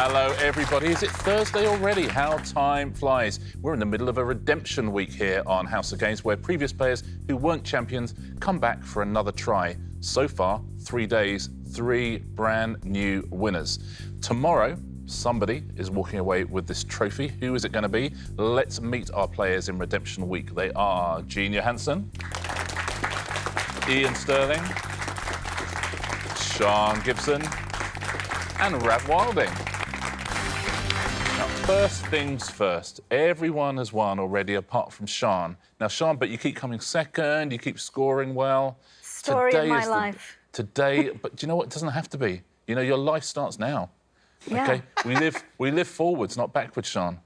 Hello, everybody. Is it Thursday already? How time flies. We're in the middle of a redemption week here on House of Games, where previous players who weren't champions come back for another try. So far, 3 days, 3 brand new winners. Tomorrow, somebody is walking away with this trophy. Who is it going to be? Let's meet our players in redemption week. They are Iain Johansson, Iain Stirling, Sian Gibson, and Rav Wilding. Now, first things first, everyone has won already apart from Sian. Now, Sian, but you keep coming second, you keep scoring well. Story of my life. Today, but do you know what? It doesn't have to be. You know, your life starts now. Yeah. Okay? We live forwards, not backwards, Sian.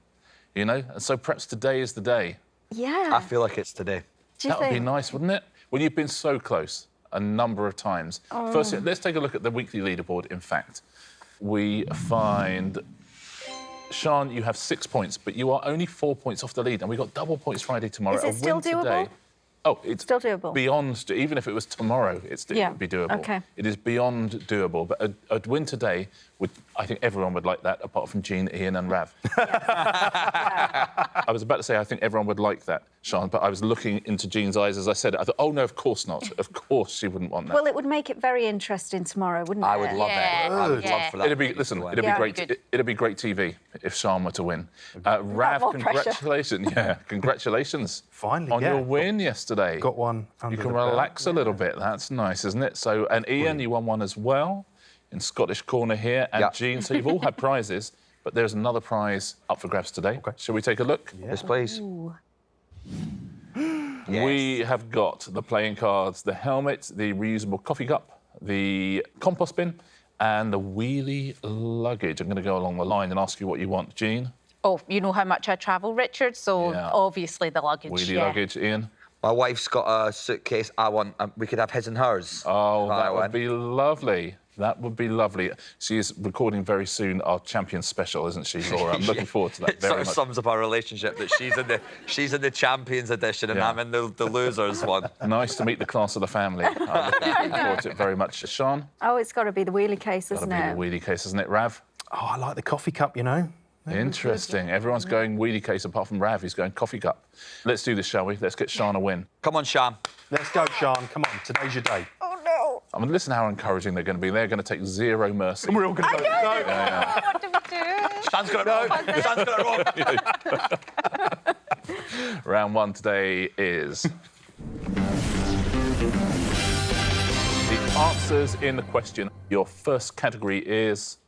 You know? And so perhaps today is the day. Yeah. I feel like it's today. That would be nice, wouldn't it? When you've been so close a number of times. Oh. First, let's take a look at the weekly leaderboard, in fact. We find... Sian, you have 6 points, but you are only 4 points off the lead, and we've got double points Friday tomorrow. Is it still doable? Today, oh, it's still doable. Beyond, even if it was tomorrow, it would be doable. Okay. It is beyond doable, but a win today would, I think everyone would like that, apart from Jean, Iain and Rav. I was about to say I think everyone would like that, Sian, but I was looking into Jean's eyes as I said it. I thought, oh, no, of course not. Of course she wouldn't want that. Well, it would make it very interesting tomorrow, wouldn't it? I would love it. I would love for that. It'd be, listen, it'd be great. It'd be great TV if Sian were to win. Rav, more congratulations! Yeah, congratulations. Finally, on your win yesterday. Got one. You can relax a little bit. That's nice, isn't it? So, and Iain, you won one as well in Scottish Corner here, and Jean. So you've all had prizes, but there's another prize up for grabs today. Okay. Shall we take a look? Yes, please. Yes. We have got the playing cards, the helmet, the reusable coffee cup, the compost bin, and the wheelie luggage. I'm going to go along the line and ask you what you want, Jean. Oh, you know how much I travel, Richard, so obviously the luggage. Wheelie luggage, Iain. My wife's got a suitcase. I want. We could have his and hers. Oh, that would be lovely. That would be lovely. She is recording very soon our champion special, isn't she, Laura? I'm looking forward to that it very sort of much. sums up our relationship that she's in the champions edition and I'm in the losers one. Nice to meet the class of the family. I'm looking forward to it very much. Sian? Oh, it's got to be the wheelie case, isn't it? Got to be the wheelie case, isn't it, Rav? Oh, I like the coffee cup, you know. Interesting. Everyone's going wheelie case apart from Rav. He's going coffee cup. Let's do this, shall we? Let's get Sian a win. Come on, Sian. Let's go, Sian. Come on, today's your day. Oh, no. I mean, listen how encouraging they're going to be. They're going to take zero mercy. And we're all going to go. No. What do we do? Sian's got it wrong. Sian's got it wrong. Round one today is... the answers in the question. Your first category is...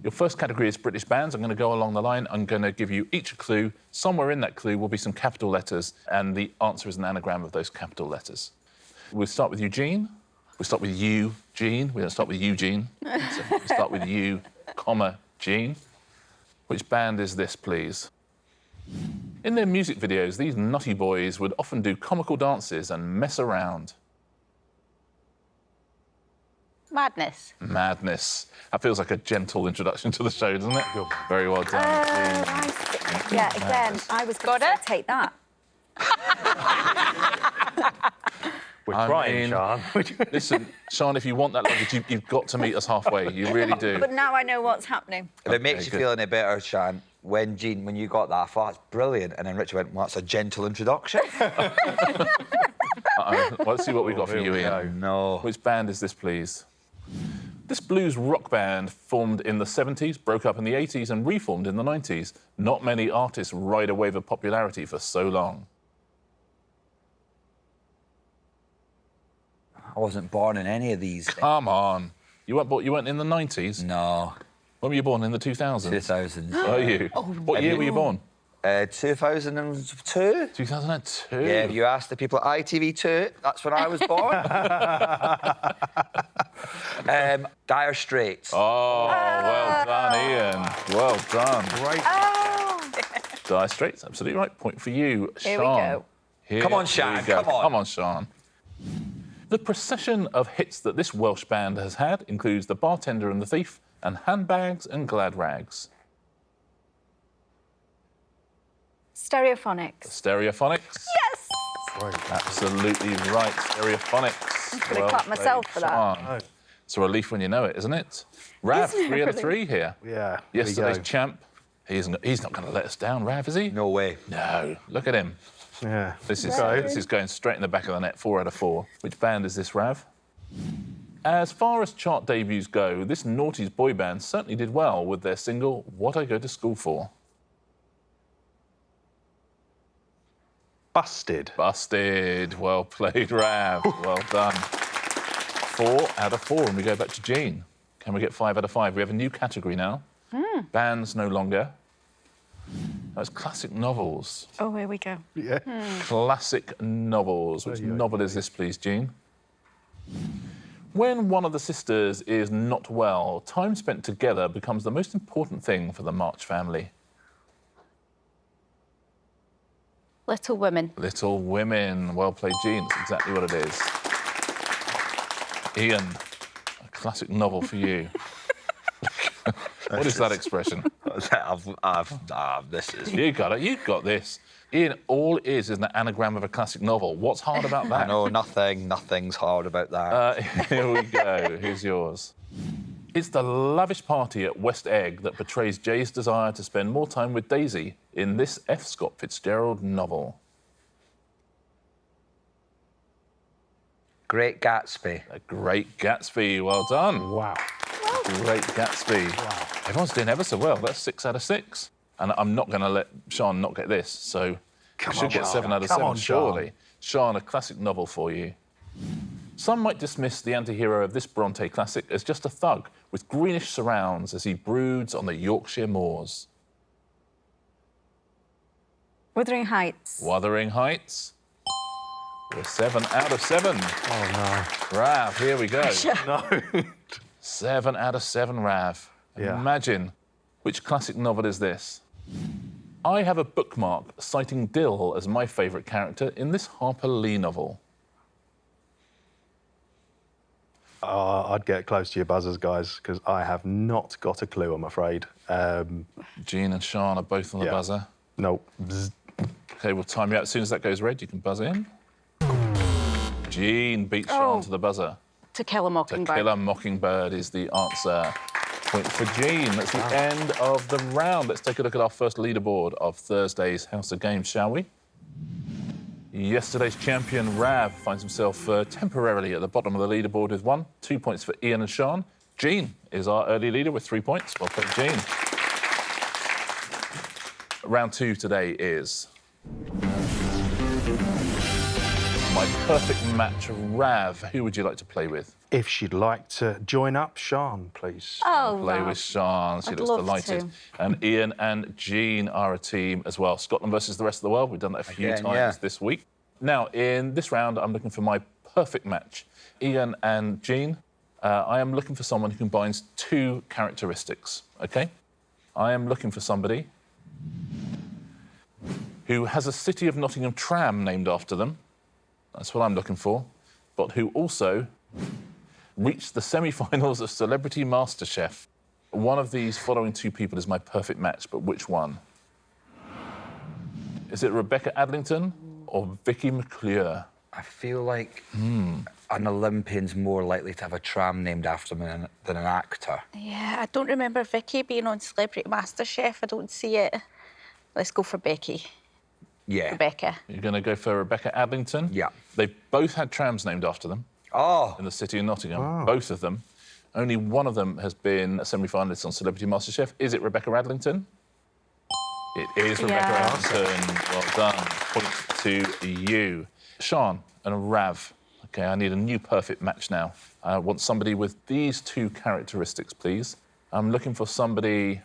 Your first category is British bands. I'm going to go along the line. I'm going to give you each a clue. Somewhere in that clue will be some capital letters, and the answer is an anagram of those capital letters. We'll start with Eugene. We'll start with you, Jean. We don't start with Eugene. So we start with you, comma, Jean. Which band is this, please? In their music videos, these nutty boys would often do comical dances and mess around. Madness. Madness. That feels like a gentle introduction to the show, doesn't it? Very well done, Jean. Nice. Yeah, again, I was going to take that. We're trying, Sian. Listen, Sian, if you want that luggage, you've got to meet us halfway. You really do. But now I know what's happening. If it makes you feel any better, Sian, when you got that, I thought, it's brilliant. And then Richard went, well, that's a gentle introduction. Well, let's see what we got for you, Iain. Oh, no. Which band is this, please? This blues rock band formed in the 70s, broke up in the 80s and reformed in the 90s. Not many artists ride a wave of popularity for so long. I wasn't born in any of these. Come on. You weren't in the 90s? No. When were you born? In the 2000s? 2000s. Are you? What year were you born? 2002. 2002? Yeah, if you ask the people at ITV2, that's when I was born. Dire Straits. Oh, well done, Iain. Well done. Great. Oh! Dire Straits, absolutely right. Point for you, Sian. Here we go. Come on, Sian, come on. Come on, Sian. The procession of hits that this Welsh band has had includes The Bartender and the Thief and Handbags and Glad Rags. Stereophonics. Stereophonics. Yes! Absolutely right, Stereophonics. I'm going to clap myself for that. Sian. It's a relief when you know it, isn't it? Rav, Isn't it 3 out of really? 3 here. Yeah. Yesterday's champ. He's not going to let us down, Rav, is he? No way. No. Look at him. Yeah. This is going straight in the back of the net, 4 out of 4. Which band is this, Rav? As far as chart debuts go, this noughties boy band certainly did well with their single, What I Go to School For. Busted. Busted. Well played, Rav. Well done. 4 out of 4, and we go back to Jean. Can we get 5 out of 5? We have a new category now. Bands no longer. That's classic novels. Oh, here we go. Yeah. Classic novels. Which novel is this, please, Jean? When one of the sisters is not well, time spent together becomes the most important thing for the March family. Little Women. Little Women. Well played, Jean. That's exactly what it is. Iain, a classic novel for you. What is that expression? This is... You got it. You got this. Iain, all it is an anagram of a classic novel. What's hard about that? I know, nothing's hard about that. Here we go. Here's yours. It's the lavish party at West Egg that portrays Jay's desire to spend more time with Daisy in this F. Scott Fitzgerald novel. Great Gatsby. A Great Gatsby. Well done. Wow. Great Gatsby. Wow. Everyone's doing ever so well. That's 6 out of 6. And I'm not going to let Sian not get this, so we should get 7 out of 7, surely. Sian, a classic novel for you. Some might dismiss the anti-hero of this Bronte classic as just a thug with greenish surrounds as he broods on the Yorkshire moors. Wuthering Heights. Wuthering Heights. We're 7 out of 7. Oh, Rav, here we go. no. No. 7 out of 7, Rav. Yeah. Imagine. Which classic novel is this? I have a bookmark citing Dill as my favourite character in this Harper Lee novel. I'd get close to your buzzers, guys, because I have not got a clue, I'm afraid. Jean and Sian are both on the buzzer. Nope. Bzz. OK, we'll time you out. As soon as that goes red, you can buzz in. Jean beats Sian to the buzzer. To Kill a Mockingbird. To Kill a Mockingbird is the answer. Point for Jean. That's the end of the round. Let's take a look at our first leaderboard of Thursday's House of Games, shall we? Yesterday's champion, Rav, finds himself temporarily at the bottom of the leaderboard with 1. 2 points for Iain and Sian. Jean is our early leader with 3 points. Well played, Jean. Round 2 today is... my perfect match, Rav. Who would you like to play with? If she'd like to join up, Sian, please. Oh, Play with Sian. She I'd looks love delighted. to. And Iain and Jean are a team as well. Scotland versus the rest of the world. We've done that a few times this week. Now, in this round, I'm looking for my perfect match. Iain and Jean, I am looking for someone who combines 2 characteristics, OK? I am looking for somebody who has a City of Nottingham tram named after them. That's what I'm looking for. But who also reached the semi-finals of Celebrity MasterChef. One of these following 2 people is my perfect match, but which one? Is it Rebecca Adlington or Vicky McClure? I feel like an Olympian's more likely to have a tram named after him than an actor. Yeah, I don't remember Vicky being on Celebrity MasterChef. I don't see it. Let's go for Becky. Yeah. Rebecca. You're going to go for Rebecca Adlington? Yeah. They've both had trams named after them. Oh. In the City of Nottingham, both of them. Only one of them has been a semi-finalist on Celebrity MasterChef. Is it Rebecca Adlington? It is Rebecca Adlington. Well done. Point to you. Sian and Rav. OK, I need a new perfect match now. I want somebody with these 2 characteristics, please. I'm looking for somebody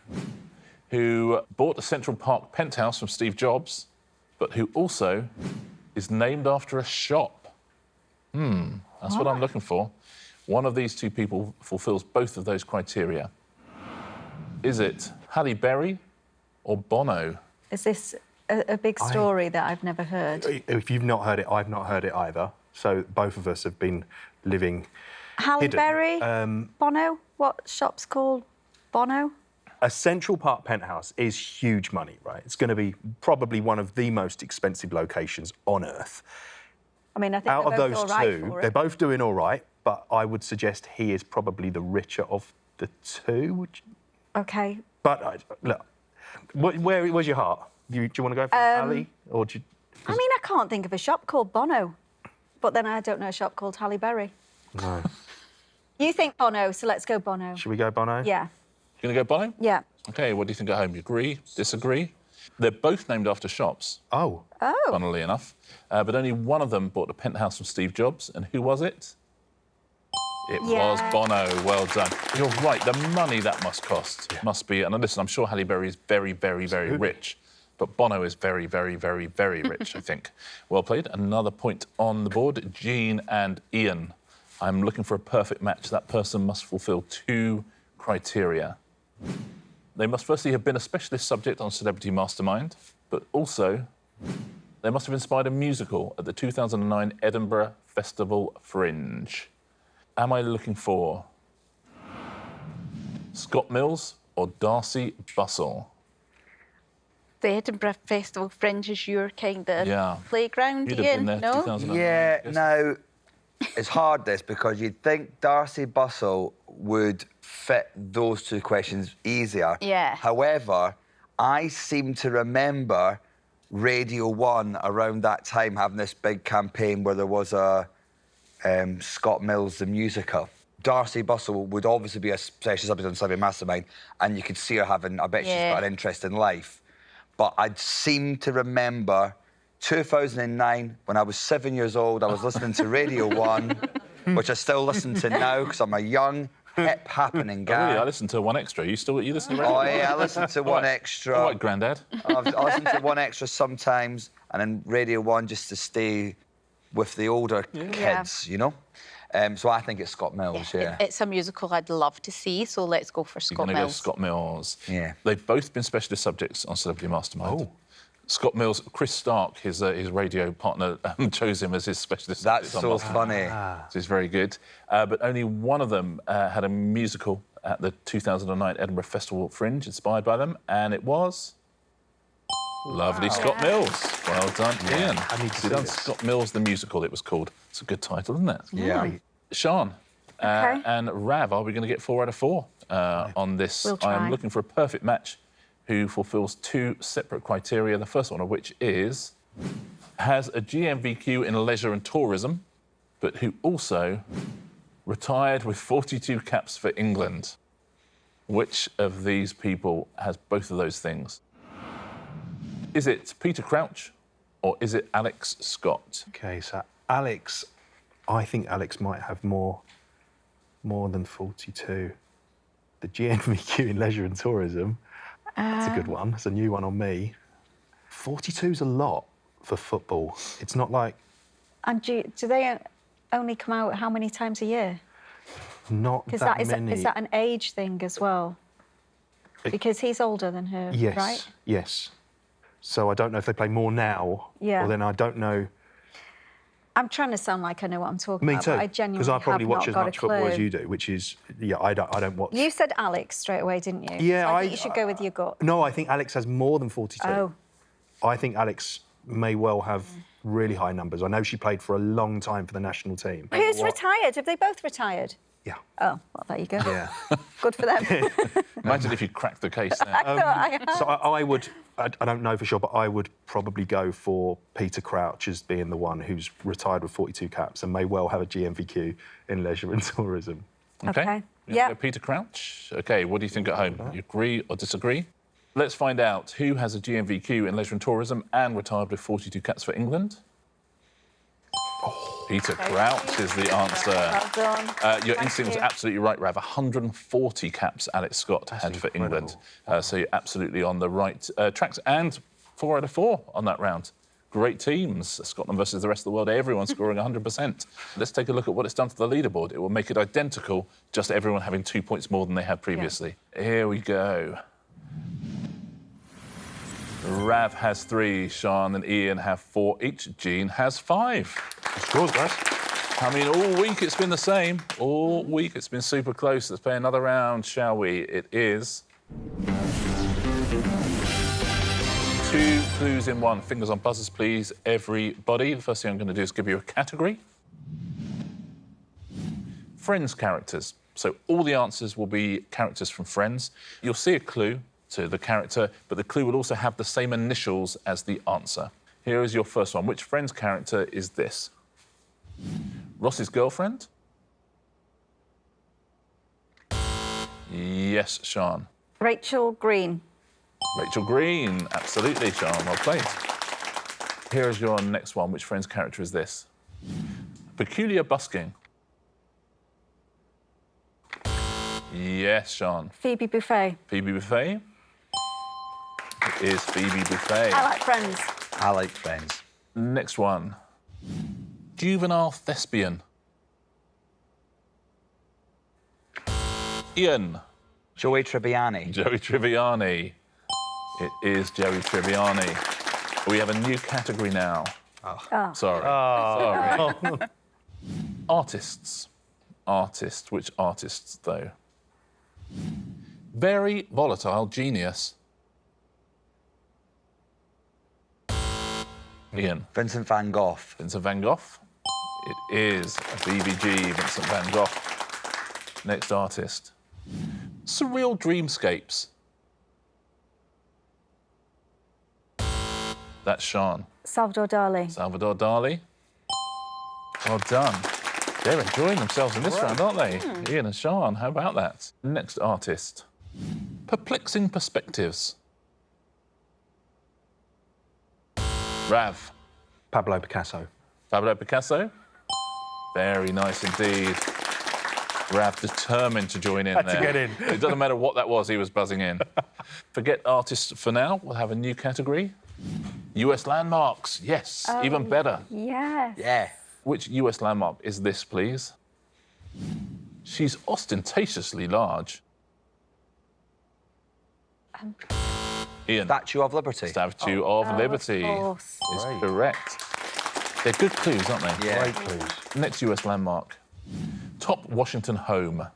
who bought a Central Park penthouse from Steve Jobs, but who also is named after a shop. That's what I'm looking for. One of these 2 people fulfills both of those criteria. Is it Halle Berry or Bono? Is this a big story that I've never heard? If you've not heard it, I've not heard it either. So both of us have been living Halle hidden. Berry? Bono? What shop's called Bono? A Central Park penthouse is huge money, right? It's going to be probably one of the most expensive locations on Earth. I mean, I think Out of they're both those all right 2, for they're it. both doing all right. but I would suggest he is probably the richer of the two. Okay. But look, where's your heart? Do you want to go for Ali, or do you... I mean, I can't think of a shop called Bono, but then I don't know a shop called Halle Berry. No. You think Bono, so let's go Bono. Should we go Bono? Yeah. You're going to go Bono? Yeah. OK, what do you think at home? You agree? Disagree? They're both named after shops, Oh. Oh. funnily enough. But only one of them bought a penthouse from Steve Jobs. And who was it? It was Bono. Well done. You're right. The money that must cost must be... And listen, I'm sure Halle Berry is very, very, very rich. But Bono is very, very, very, very rich, I think. Well played. Another point on the board. Jean and Iain. I'm looking for a perfect match. That person must fulfil 2 criteria. They must firstly have been a specialist subject on Celebrity Mastermind, but also they must have inspired a musical at the 2009 Edinburgh Festival Fringe. Am I looking for Scott Mills or Darcy Bussell? The Edinburgh Festival Fringe is your kind of playground, You'd have Iain, been there, no? 2009. Yeah, now, it's hard, this, because you'd think Darcy Bussell would fit those 2 questions easier. Yeah. However, I seem to remember Radio 1 around that time having this big campaign where there was a Scott Mills, the musical. Darcy Bussell would obviously be a special subject on Celebrity Mastermind, and you could see her having, I bet she's got an interest in life. But I seem to remember 2009, when I was 7 years old, I was listening to Radio 1, which I still listen to now because I'm a young, hip, happening guy. Oh, really? I listened to 1 Extra. You listen to Radio 1? Oh, yeah, I listen to 1 Extra. All right, Grandad. I listen to 1 Extra sometimes, and then Radio 1 just to stay with the older kids, you know? So I think it's Scott Mills, It's a musical I'd love to see, so let's go for Scott You're going to go Mills. Scott Mills. Yeah. They've both been specialist subjects on Celebrity Mastermind. Oh. Scott Mills, Chris Stark, his radio partner, chose him as his specialist That's subject on so Mastermind. funny. So he's very good. But only one of them had a musical at the 2009 Edinburgh Festival Fringe, inspired by them, and it was... Lovely Scott Mills. Well done, Iain. I need to see done this. Scott Mills, the musical, it was called. It's a good title, isn't it? Yeah. Sian Okay. and Rav, are we going to get 4 out of 4 on this? We'll I am try. looking for a perfect match who fulfills 2 separate criteria. The first one of which is has a GMVQ in leisure and tourism, but who also retired with 42 caps for England. Which of these people has both of those things? Is it Peter Crouch or is it Alex Scott? OK, so Alex, I think Alex might have more than 42. The GNVQ in leisure and tourism, that's a good one. It's a new one on me. 42's a lot for football. It's not like... And do they only come out how many times a year? Not Because that is many. that an age thing as well? Because he's older than her, Yes, right? yes. So I don't know if they play more now, Yeah. or then I don't know. I'm trying to sound like I know what I'm talking Me about, too, but I genuinely because I probably have watch not as got much a clue. football as you do, which is, yeah, I don't watch. You said Alex straight away, didn't you? Yeah, So I think you should go with your gut. No, I think Alex has more than 42. Oh. I think Alex may well have really high numbers. I know she played for a long time for the national team. Who's retired? Have they both retired? Yeah. Oh, well, there you go. Yeah. Good for them. Imagine if you cracked the case there. So I would, I don't know for sure, but I would probably go for Peter Crouch as being the one who's retired with 42 caps and may well have a GMVQ in leisure and tourism. Okay. You Yeah. go Peter Crouch. OK, what do you think at home? You agree or disagree? Let's find out who has a GMVQ in leisure and tourism and retired with 42 caps for England. Peter Crouch is the answer. Well done. Your Thank instinct was you. absolutely right, Rav. 140 caps Alex Scott had for England. So you're absolutely on the right tracks. And 4 out of 4 on that round. Great teams. Scotland versus the rest of the world. Everyone scoring 100%. Let's take a look at what it's done to the leaderboard. It will make it identical, just everyone having 2 points more than they had previously. Here we go. Rav has 3, Sian and Iain have 4 each, Jean has 5. Scores, guys. I mean, all week it's been the same. All week it's been super close. Let's play another round, shall we? It is 2 clues in 1. Fingers on buzzers, please, everybody. The first thing I'm going to do is give you a category. Friends characters. So all the answers will be characters from Friends. You'll see a clue to the character, but the clue will also have the same initials as the answer. Here is your first one. Which Friends character is this? Ross's girlfriend? Yes, Sian. Rachel Green. Rachel Green, absolutely, Sian, well played. Here is your next one. Which Friends character is this? Peculiar busking. Yes, Sian. Phoebe Buffay. Phoebe Buffay. It is Phoebe Buffay. I like Friends. I like Friends. Next one. Juvenile thespian. Iain. Joey Tribbiani. Joey Tribbiani. It is Joey Tribbiani. We have a new category now. Oh. Sorry. Sorry. Artists. Artist. Which artists, though? Very volatile genius. Iain. Vincent van Gogh. Vincent van Gogh. It is VVG, Vincent van Gogh. Next artist. Surreal dreamscapes. That's Sian. Salvador Dali. Salvador Dali. Well done. They're enjoying themselves in this round, aren't they? Iain and Sian, how about that? Next artist. Perplexing perspectives. Rav. Pablo Picasso. Pablo Picasso. Very nice indeed. Rav determined to join in Had there. to get in. It doesn't matter what that was, he was buzzing in. Forget artists for now. We'll have a new category. US landmarks. Yes, even better. Yes. Yeah. Which US landmark is this, please? She's ostentatiously large. Iain. Statue of Liberty. Statue of Liberty course. is correct. They're good clues, aren't they? Yeah. Great clues. Next US landmark. Top Washington home.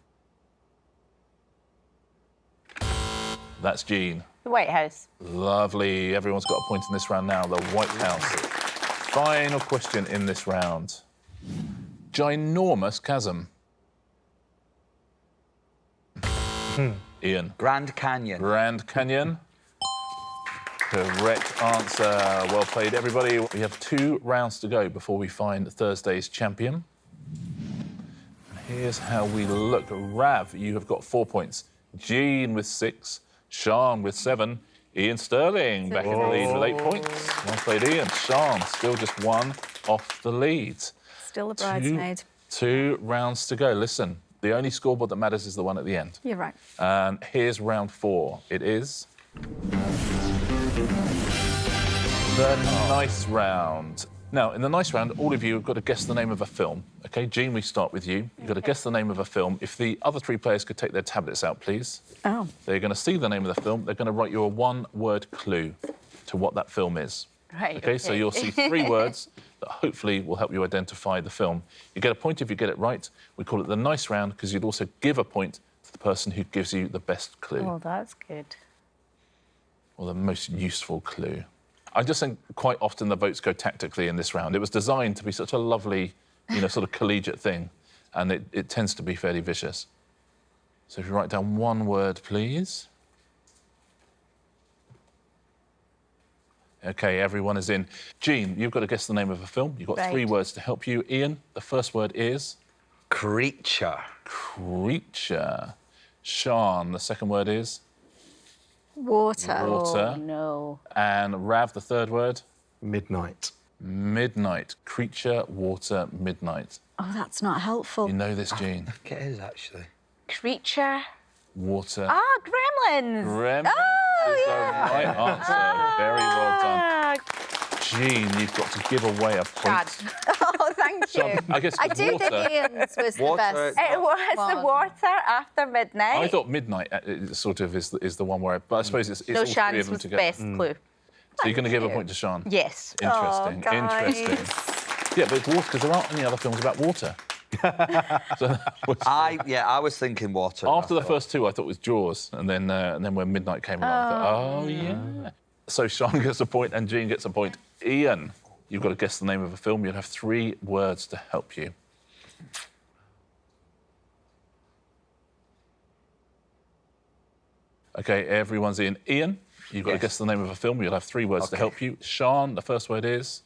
That's Jean. The White House. Lovely. Everyone's got a point in this round now. The White House. Final question in this round. Ginormous chasm. Iain. Grand Canyon. Grand Canyon. Correct answer. Well played, everybody. We have 2 rounds to go before we find Thursday's champion. Here's how we look. Rav, you have got 4 points. Jean with 6. Sian with 7. Iain Stirling back in the lead with 8 points. Well played, Iain. Sian still just 1 off the lead. Still a bridesmaid. 2 rounds to go. Listen, the only scoreboard that matters is the one at the end. You're right. And here's round 4. It is the nice round. Now, in the nice round, all of you have got to guess the name of a film. OK, Jean, we start with you. You've got to guess the name of a film. If the other 3 players could take their tablets out, please. Oh. They're going to see the name of the film. They're going to write you a 1-word clue to what that film is. Right. OK, so you'll see 3 words that hopefully will help you identify the film. You get a point if you get it right. We call it the nice round because you'd also give a point to the person who gives you the best clue. Oh, that's good. Or the most useful clue. I just think quite often the votes go tactically in this round. It was designed to be such a lovely, sort of collegiate thing, and it tends to be fairly vicious. So if you write down 1 word, please. OK, everyone is in. Jean, you've got to guess the name of a film. You've got 3 words to help you. Iain, the first word is? Creature. Creature. Sian, the second word is? Water. Water. Oh, no. And Rav, the third word? Midnight. Midnight. Creature, water, midnight. Oh, that's not helpful. You know this, Jean. I think it is, actually. Creature. Water. Ah, Gremlins. Gremlins Oh, is yeah. the right answer. Very well done. Ah, Jean, you've got to give away a point. Chad. Oh, thank you. I guess I with do water, think Ian's was the Water- best. It was the one. water after midnight. I thought midnight sort of is the one where, but I suppose it's no, all 3 Shan's of them was the together. best clue. So you're going to give a you. point to Sian. Yes. Interesting. Oh, guys. Interesting. Yeah, but it's water because there aren't any other films about water. So that was, I was thinking water. after the I thought. first 2, I thought it was Jaws, and then when midnight came along, I thought, oh yeah. So Sian gets a point and Jean gets a point. Iain, you've got to guess the name of a film. You'll have 3 words to help you. OK, everyone's in. Ian, you've got to guess the name of a film. You'll have 3 words to help you. Sian, the first word is?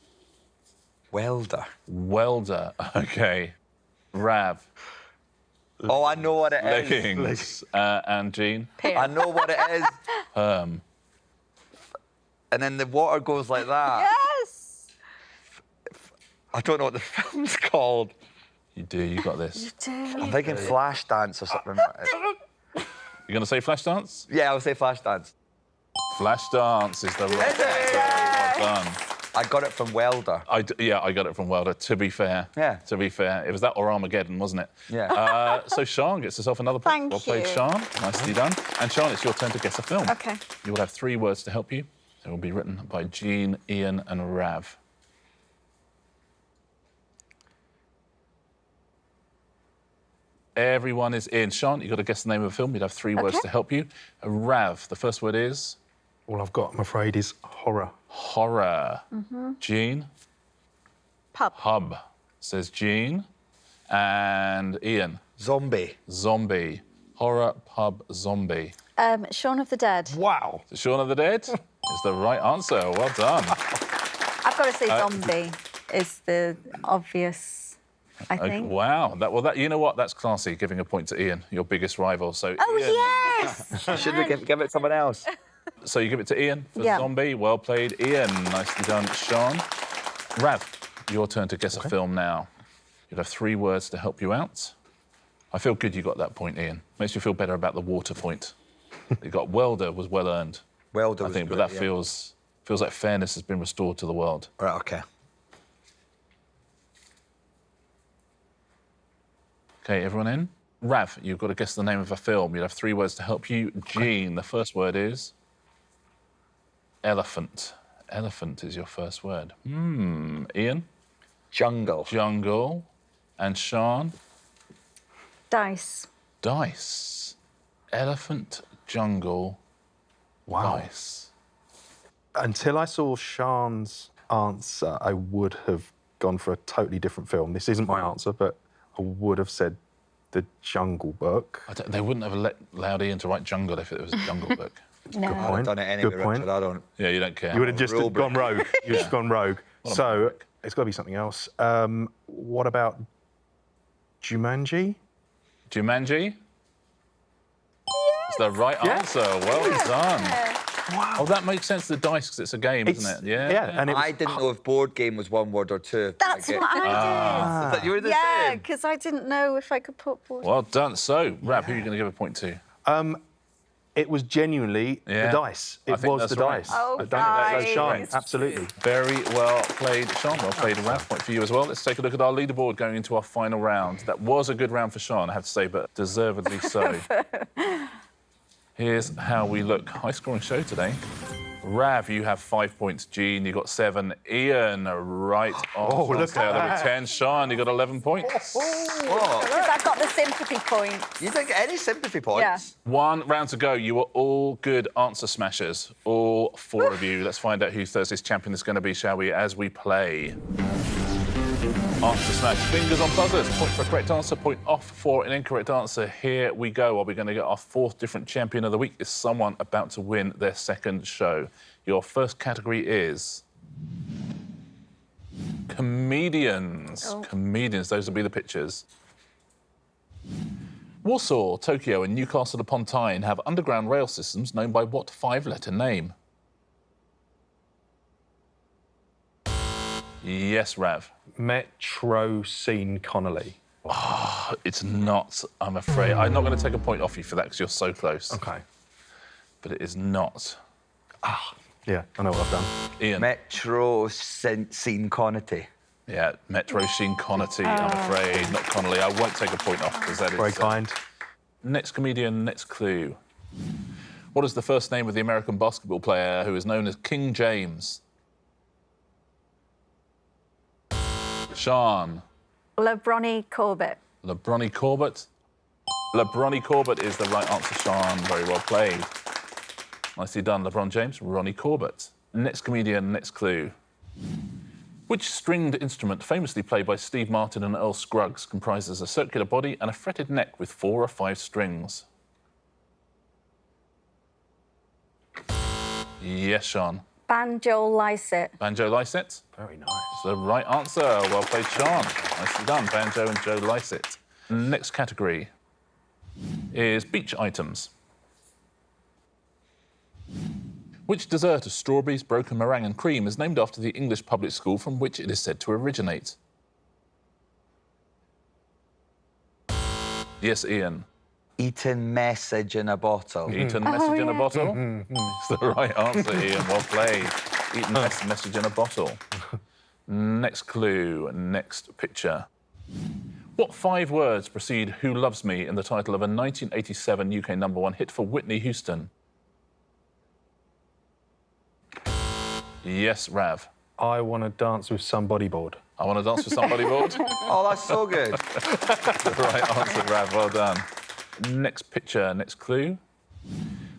Welder. Welder. OK. Rav. Oh, I know what it is. Leggings. And Jean? I know what it is. And then the water goes like that. Yes! I don't know what the film's called. You do, you got this. You do. I'm thinking Flashdance or something. You're going to say Flashdance? Yeah, I'll say Flashdance. Flashdance is the right answer. Well done. I got it from Welder. Yeah, I got it from Welder, to be fair. Yeah. To be fair. It was that or Armageddon, wasn't it? Yeah. So Sian gets herself another point. Thank Well played, you. Sian. Nicely done. And Sian, it's your turn to guess a film. OK. You will have 3 words to help you. They will be written by Jean, Ian and Rav. Everyone is in. Sian, you've got to guess the name of a film. You'd have 3 words to help you. Rav, the first word is? All I've got, I'm afraid, is horror. Horror. Jean? Pub. Pub, says Jean. And Ian? Zombie. Zombie. Horror, pub, zombie. Shaun of the Dead. Wow. So Shaun of the Dead is the right answer. Well done. I've got to say zombie is the obvious, I think. Wow. You know what? That's classy, giving a point to Ian, your biggest rival. So Oh, Ian, yes! I should have give it to someone else. So you give it to Ian for Yeah. Zombie. Well played, Ian. Nicely done, Sian. Rav, your turn to guess a film now. You'll have 3 words to help you out. I feel good you got that point, Ian. Makes you feel better about the water point. You got Welder was well earned, Welder I was think, good, but that yeah. feels like fairness has been restored to the world. Right, OK. OK, everyone in? Rav, you've got to guess the name of a film. You'll have 3 words to help you. Jean, the first word is? Elephant. Elephant is your first word. Ian? Jungle. Jungle. And Sian? Dice. Dice. Elephant, jungle, Wow. dice. Until I saw Sian's answer, I would have gone for a totally different film. This isn't my answer, but I would have said The Jungle Book. They wouldn't have allowed Ian to write Jungle if it was a Jungle Book. No. I'd have Point. done it anyway, Good point. Richard. I don't... Yeah, you don't care. You would have just Rule gone rogue. You've just gone rogue. What a So maverick. it's got to be something else. What about Jumanji? Jumanji? It's the right answer. Well done. Wow. Oh, that makes sense. The dice, because it's a game, isn't it? Yeah. Yeah, and it was, I didn't know if board game was 1 word or 2. That's what I But you were did. the Yeah, same. because I didn't know if I could put board. Well done. So, Rav, who are you going to give a point to? it was genuinely Yeah. the dice. I It think was that's the right. dice. Oh, I don't think that's guys. shine. Absolutely. Very well played, Sian. Well played, Rav. Point for you as well. Let's take a look at our leaderboard going into our final round. That was a good round for Sian, I have to say, but deservedly so. Here's how we look. High-scoring show today. Rav, you have 5 points. Jean, you got 7. Ian, right on look at scale that. with 10. Sian, you got 11 points. What? Because I've got the sympathy points. You didn't get any sympathy points? Yeah. 1 round to go. You were all good answer smashers. All 4 of you. Let's find out who Thursday's champion is going to be, shall we, as we play. Answer smash. Fingers on buzzers. Point for a correct answer, point off for an incorrect answer. Here we go. Are we going to get our 4th different champion of the week? Is someone about to win their 2nd show? Your first category is comedians. Oh. Comedians. Those will be the pictures. Warsaw, Tokyo, and Newcastle upon Tyne have underground rail systems known by what 5-letter name? Yes, Rav. Metro Scene Connolly. It's not, I'm afraid. I'm not going to take a point off you for that because you're so close. Okay. But it is not. Yeah, I know what I've done. Ian. Metro Scene Conity. Yeah, Metro Sheen Conity, I'm afraid. Not Connolly. I won't take a point off because that is... Very kind. Next comedian, next clue. What is the first name of the American basketball player who is known as King James? Sian. LeBronny Corbett. LeBronny Corbett. LeBronny Corbett is the right answer, Sian. Very well played. Nicely done, LeBron James. Ronnie Corbett. Next comedian, next clue. Which stringed instrument, famously played by Steve Martin and Earl Scruggs, comprises a circular body and a fretted neck with 4 or 5 strings? Yes, Sean. Banjo Lycett. Banjo Lycett? Very nice. It's the right answer. Well played, Sean. Nicely done. Banjo and Joe Lycett. Next category is beach items. Which dessert of strawberries, broken meringue and cream is named after the English public school from which it is said to originate? Yes, Iain. Eating message in a bottle. Eaten message in a bottle? It's the right answer, Iain. Well played. Eaten message in a bottle. Next clue, next picture. What 5 words precede Who Loves Me in the title of a 1987 UK #1 hit for Whitney Houston? Yes, Rav. I want to dance with somebody board. I want to dance with somebody board. Oh, that's so good. The right answer, Rav. Well done. Next picture, next clue.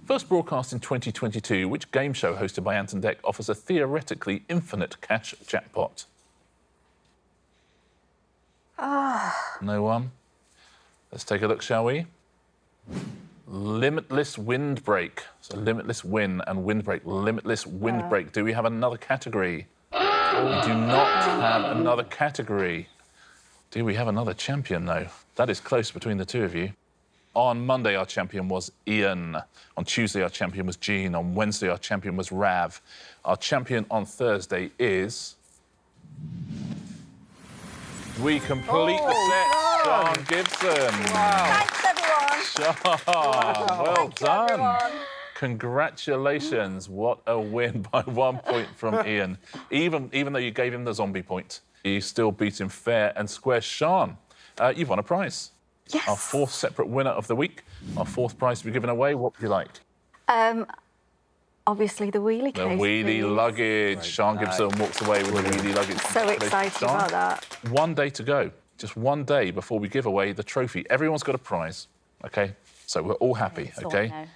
First broadcast in 2022, which game show hosted by Anton Deck offers a theoretically infinite cash jackpot? No one? Let's take a look, shall we? Limitless Windbreak. So Limitless Win and Windbreak. Limitless Windbreak. Do we have another category? We do not have another category. Do we have another champion, though? That is close between the two of you. On Monday, our champion was Iain. On Tuesday, our champion was Jean. On Wednesday, our champion was Rav. Our champion on Thursday is... We complete the set, Sian Gibson. Thanks, everyone. Sean, well Thank you, done. everyone. Congratulations. What a win by 1 point from Iain. Even though you gave him the zombie point, you still beat him fair and square. Sean, you've won a prize. Yes. Our 4th separate winner of the week. Our 4th prize to be given away. What would you like? Obviously, the wheelie The case. wheelie please. luggage. Sean Gibson walks away with the wheelie luggage. So excited Sean. about that. 1 day to go. Just 1 day before we give away the trophy. Everyone's got a prize, OK? So we're all happy, That's all OK? I know.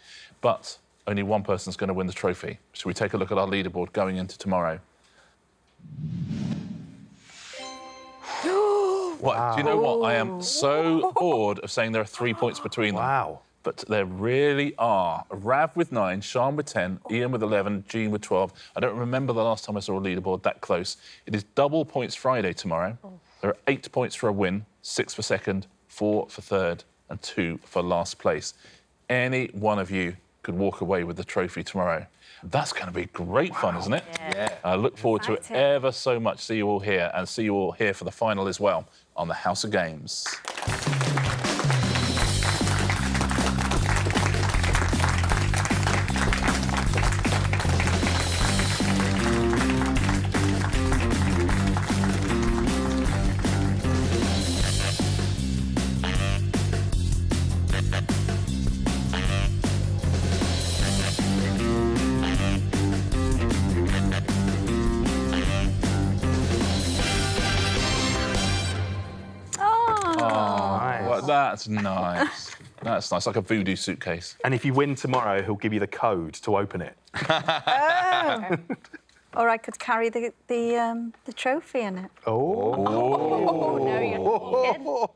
But only one person's going to win the trophy. Should we take a look at our leaderboard going into tomorrow? What? Do you know what? I am so bored of saying there are 3 points between them. Wow. But there really are. Rav with 9, Sean with 10, Iain with 11, Jean with 12. I don't remember the last time I saw a leaderboard that close. It is double points Friday tomorrow. There are 8 points for a win, 6 for second, 4 for third, and 2 for last place. Any one of you could walk away with the trophy tomorrow. That's going to be great fun, isn't it? Yeah. I look forward to it Exciting. ever so much. See you all here, and see you all here for the final as well on the House of Games. Well, that's nice. That's nice, like a voodoo suitcase. And if you win tomorrow, he'll give you the code to open it. Or I could carry the trophy in it. Oh. No, you're not.